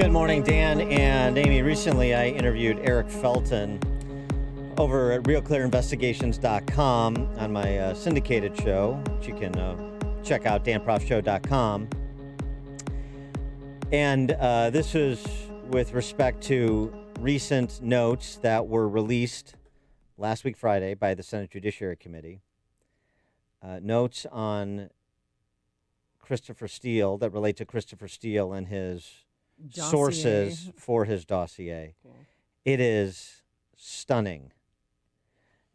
Good morning, Dan and Amy. Recently, I interviewed Eric Felton over at RealClearInvestigations.com on my syndicated show, which you can check out, danprofshow.com. And this was with respect to recent notes that were released last week Friday by the Senate Judiciary Committee. Notes on Christopher Steele that relate to Christopher Steele and his sources for his dossier. Cool. It is stunning.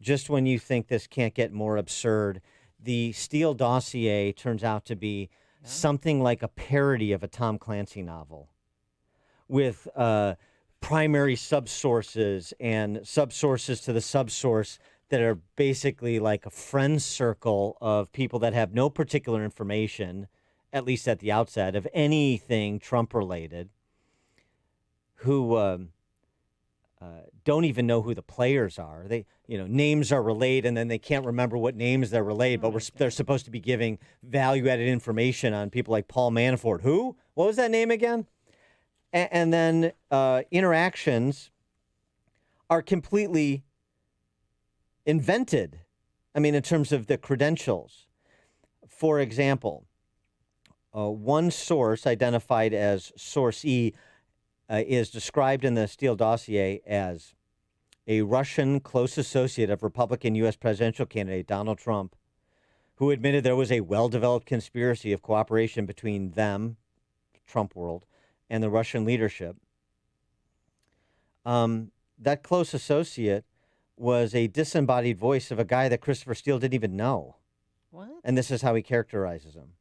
Just when you think this can't get more absurd, the Steele dossier turns out to be something like a parody of a Tom Clancy novel with primary subsources and subsources to the subsource that are basically like a friend circle of people that have no particular information, at least at the outset, of anything Trump-related, who don't even know who the players are. They, names are relayed, and then they can't remember what names they're relayed, but they're supposed to be giving value-added information on people like Paul Manafort. Who? What was that name again? And then interactions are completely invented. I mean, in terms of the credentials. For example, one source identified as Source E is described in the Steele dossier as a Russian close associate of Republican U.S. presidential candidate Donald Trump, who admitted there was a well-developed conspiracy of cooperation between them, Trump world, and the Russian leadership. That close associate was a disembodied voice of a guy that Christopher Steele didn't even know. What? And this is how he characterizes him.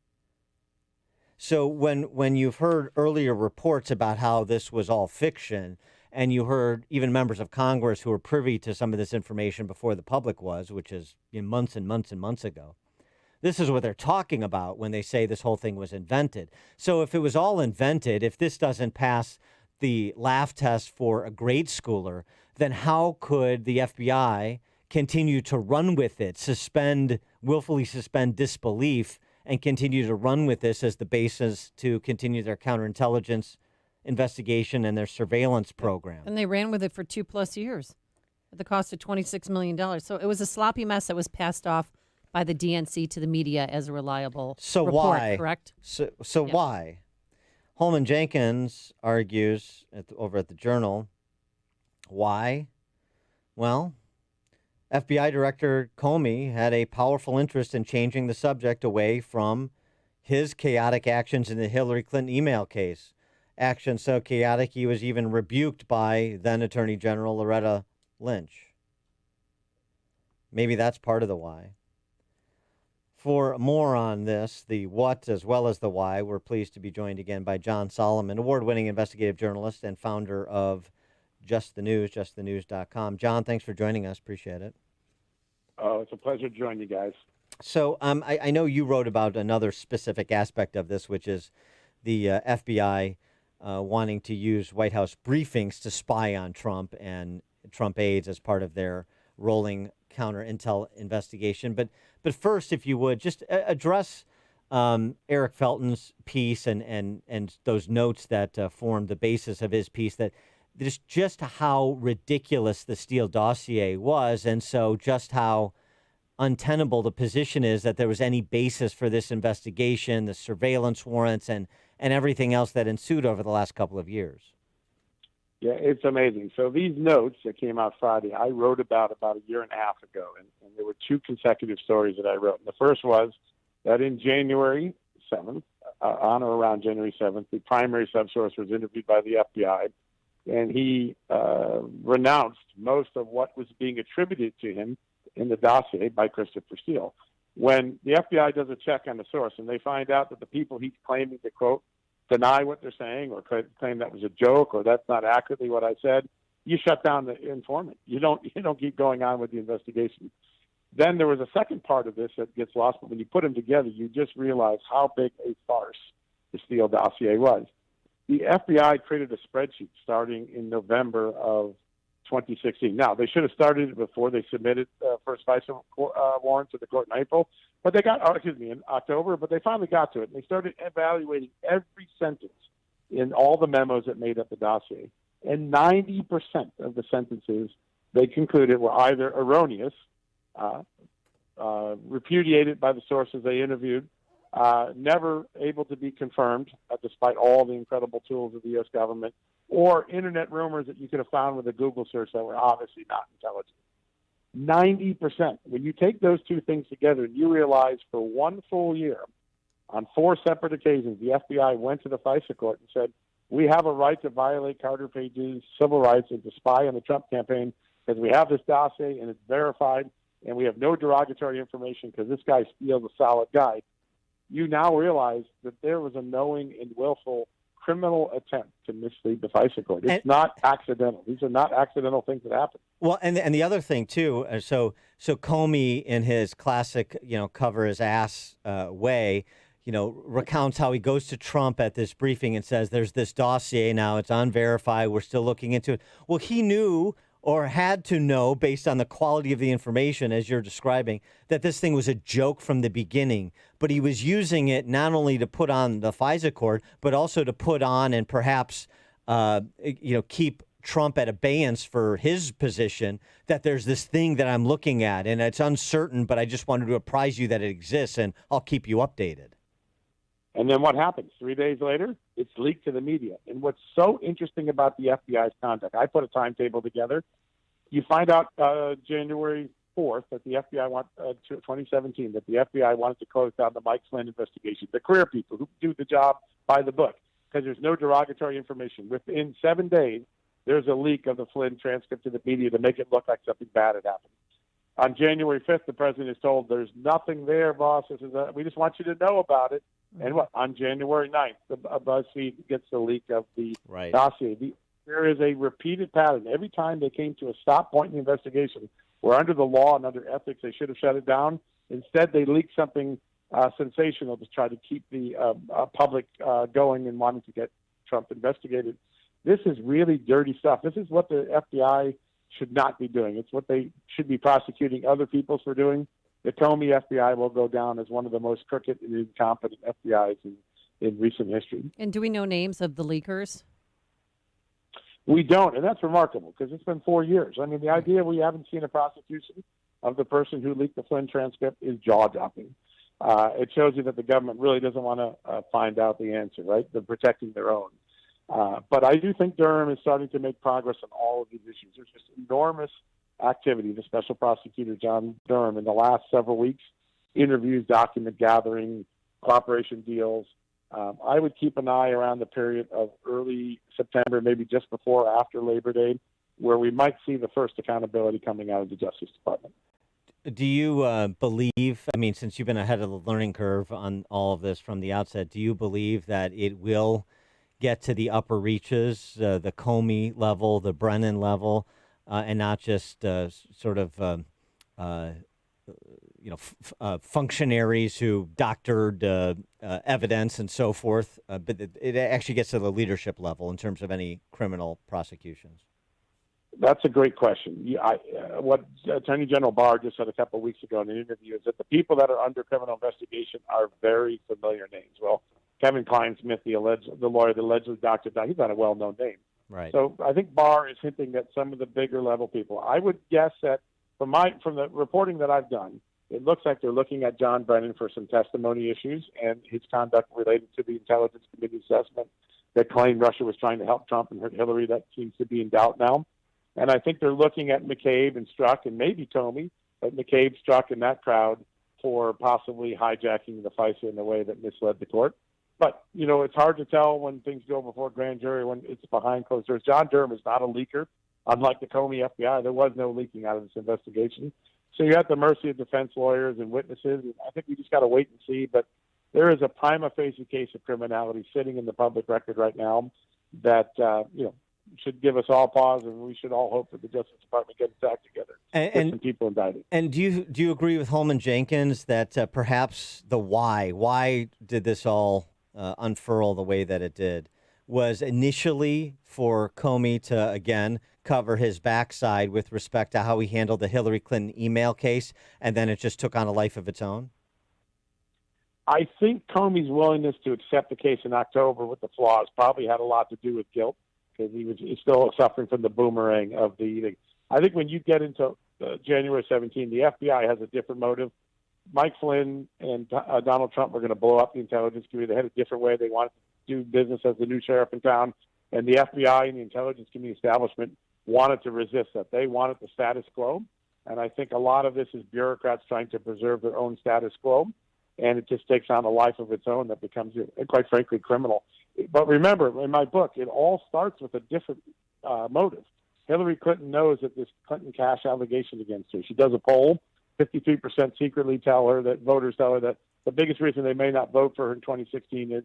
So when you've heard earlier reports about how this was all fiction, and you heard even members of Congress who were privy to some of this information before the public was, which is months and months and months ago, this is what they're talking about when they say this whole thing was invented. So if it was all invented, if this doesn't pass the laugh test for a grade schooler, then how could the FBI continue to run with it, willfully suspend disbelief, and continue to run with this as the basis to continue their counterintelligence investigation and their surveillance program? And they ran with it for 2+ years at the cost of $26 million. So it was a sloppy mess that was passed off by the DNC to the media as a reliable report, why? Correct? So why? Holman Jenkins argues over at the Journal. Why? Well, FBI Director Comey had a powerful interest in changing the subject away from his chaotic actions in the Hillary Clinton email case. Actions so chaotic he was even rebuked by then Attorney General Loretta Lynch. Maybe that's part of the why. For more on this, the what as well as the why, we're pleased to be joined again by John Solomon, award-winning investigative journalist and founder of Just the News, justthenews.com. John, thanks for joining us. Appreciate it. Oh, it's a pleasure to join you guys. So I know you wrote about another specific aspect of this, which is the FBI wanting to use White House briefings to spy on Trump and Trump aides as part of their rolling counter-intel investigation. But first, if you would, just address Eric Felton's piece and those notes that formed the basis of his piece, that just how ridiculous the Steele dossier was, and so just how untenable the position is that there was any basis for this investigation, the surveillance warrants, and everything else that ensued over the last couple of years. Yeah, it's amazing. So these notes that came out Friday, I wrote about a year and a half ago, and there were two consecutive stories that I wrote. And the first was that in January 7th, on or around January 7th, the primary subsource was interviewed by the FBI, and he renounced most of what was being attributed to him in the dossier by Christopher Steele. When the FBI does a check on the source and they find out that the people he's claiming to quote deny what they're saying or claim that was a joke or that's not accurately what I said, you shut down the informant. You don't keep going on with the investigation. Then there was a second part of this that gets lost, but when you put them together, you just realize how big a farce the Steele dossier was. The FBI created a spreadsheet starting in November of 2016. Now, they should have started it before they submitted first FISA warrant to the court in April, in October, but they finally got to it. And they started evaluating every sentence in all the memos that made up the dossier. And 90% of the sentences they concluded were either erroneous, repudiated by the sources they interviewed, never able to be confirmed, despite all the incredible tools of the U.S. government, or internet rumors that you could have found with a Google search that were obviously not intelligent. 90%. When you take those two things together, you realize for one full year, on 4 separate occasions, the FBI went to the FISA court and said, we have a right to violate Carter Page's civil rights and to spy on the Trump campaign because we have this dossier and it's verified and we have no derogatory information because this guy Steele's a solid guy. You now realize that there was a knowing and willful criminal attempt to mislead the FISA court. It's not accidental. These are not accidental things that happen. Well, and the other thing too, so Comey in his classic, cover his ass way, recounts how he goes to Trump at this briefing and says, there's this dossier now, it's unverified, we're still looking into it. Well, he knew or had to know, based on the quality of the information, as you're describing, that this thing was a joke from the beginning. But he was using it not only to put on the FISA court, but also to put on and perhaps, keep Trump at abeyance for his position, that there's this thing that I'm looking at, and it's uncertain, but I just wanted to apprise you that it exists, and I'll keep you updated. And then what happens? 3 days later, it's leaked to the media. And what's so interesting about the FBI's conduct, I put a timetable together. You find out January 4th that the FBI 2017, that the FBI wanted to close down the Mike Flynn investigation, the career people who do the job by the book, because there's no derogatory information. Within 7 days, there's a leak of the Flynn transcript to the media to make it look like something bad had happened. On January 5th, the president is told, there's nothing there, boss. We just want you to know about it. And on January 9th, BuzzFeed gets the leak of the dossier. There is a repeated pattern. Every time they came to a stop point in the investigation, where under the law and under ethics they should have shut it down, instead they leaked something sensational to try to keep the public going and wanting to get Trump investigated. This is really dirty stuff. This is what the FBI should not be doing. It's what they should be prosecuting other people for doing. The Comey FBI will go down as one of the most crooked and incompetent FBIs in recent history. And do we know names of the leakers? We don't, and that's remarkable because it's been 4 years. I mean, the idea we haven't seen a prosecution of the person who leaked the Flynn transcript is jaw-dropping. It shows you that the government really doesn't want to find out the answer, right? They're protecting their own. But I do think Durham is starting to make progress on all of these issues. There's just enormous activity. The special prosecutor, John Durham, in the last several weeks, interviews, document gathering, cooperation deals. I would keep an eye around the period of early September, maybe just before or after Labor Day, where we might see the first accountability coming out of the Justice Department. Do you believe, since you've been ahead of the learning curve on all of this from the outset, do you believe that it will get to the upper reaches, the Comey level, the Brennan level, and not just functionaries who doctored evidence and so forth, but it actually gets to the leadership level in terms of any criminal prosecutions? That's a great question. What Attorney General Barr just said a couple of weeks ago in an interview is that the people that are under criminal investigation are very familiar names. Well, Kevin Kleinsmith, the lawyer that allegedly doctored that, he's not a well-known name. Right. So I think Barr is hinting at some of the bigger level people. I would guess that from the reporting that I've done, it looks like they're looking at John Brennan for some testimony issues and his conduct related to the Intelligence Committee assessment that claimed Russia was trying to help Trump and hurt Hillary. That seems to be in doubt now. And I think they're looking at McCabe and Strzok and maybe Comey, but McCabe, Strzok, and that crowd for possibly hijacking the FISA in a way that misled the court. But, it's hard to tell when things go before grand jury, when it's behind closed doors. John Durham is not a leaker. Unlike the Comey FBI, there was no leaking out of this investigation. So you're at the mercy of defense lawyers and witnesses. And I think we just got to wait and see. But there is a prima facie case of criminality sitting in the public record right now that, should give us all pause, and we should all hope that the Justice Department gets its act together and some people indicted. And do you agree with Holman Jenkins that perhaps the why did this all unfurl the way that it did was initially for Comey to, again, cover his backside with respect to how he handled the Hillary Clinton email case, and then it just took on a life of its own? I think Comey's willingness to accept the case in October with the flaws probably had a lot to do with guilt, because he's still suffering from the boomerang of the. I think when you get into January 17, the FBI has a different motive. Mike Flynn and Donald Trump were going to blow up the intelligence community. They had a different way. They wanted to do business as the new sheriff in town. And the FBI and the intelligence community establishment wanted to resist that. They wanted the status quo. And I think a lot of this is bureaucrats trying to preserve their own status quo. And it just takes on a life of its own that becomes, quite frankly, criminal. But remember, in my book, it all starts with a different motive. Hillary Clinton knows that this Clinton cash allegation against her. She does a poll. 53% secretly voters tell her that the biggest reason they may not vote for her in 2016 is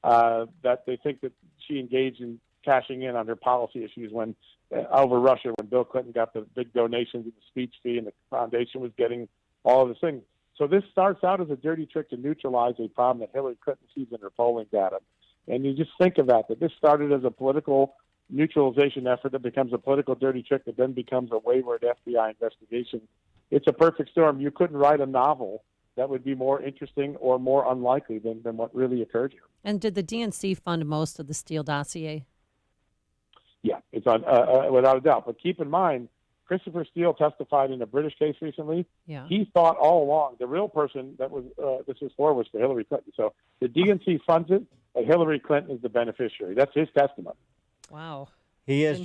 that they think that she engaged in cashing in on her policy issues when over Russia, when Bill Clinton got the big donations and the speech fee and the foundation was getting all of this thing. So this starts out as a dirty trick to neutralize a problem that Hillary Clinton sees in her polling data. And you just think of that this started as a political neutralization effort that becomes a political dirty trick that then becomes a wayward FBI investigation. It's a perfect storm. You couldn't write a novel that would be more interesting or more unlikely than what really occurred here. And did the DNC fund most of the Steele dossier? Yeah, it's on without a doubt. But keep in mind, Christopher Steele testified in a British case recently. Yeah. He thought all along the real person that was this was for Hillary Clinton. So the DNC funds it, and Hillary Clinton is the beneficiary. That's his testimony. Wow. He is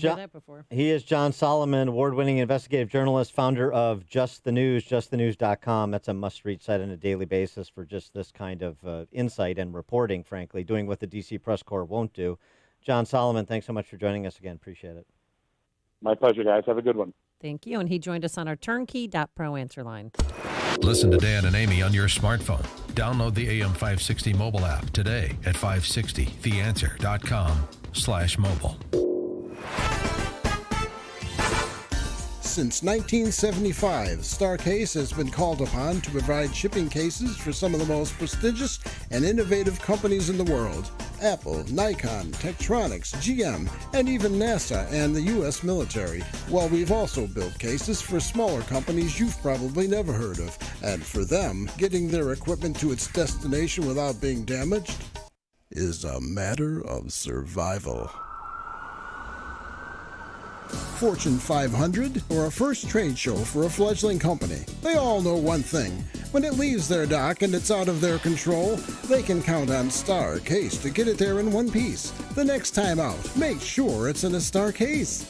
John Solomon, award-winning investigative journalist, founder of Just the News, justthenews.com. That's a must-read site on a daily basis for just this kind of insight and reporting, frankly, doing what the D.C. Press Corps won't do. John Solomon, thanks so much for joining us again. Appreciate it. My pleasure, guys. Have a good one. Thank you. And he joined us on our turnkey.pro answer line. Listen to Dan and Amy on your smartphone. Download the AM 560 mobile app today at 560theanswer.com/mobile. Since 1975, Starcase has been called upon to provide shipping cases for some of the most prestigious and innovative companies in the world. Apple, Nikon, Tektronix, GM, and even NASA and the U.S. military. While we've also built cases for smaller companies you've probably never heard of. And for them, getting their equipment to its destination without being damaged is a matter of survival. Fortune 500 or a first trade show for a fledgling company. They all know one thing. When it leaves their dock and it's out of their control, they can count on Starcase to get it there in one piece. The next time out, make sure it's in a Starcase.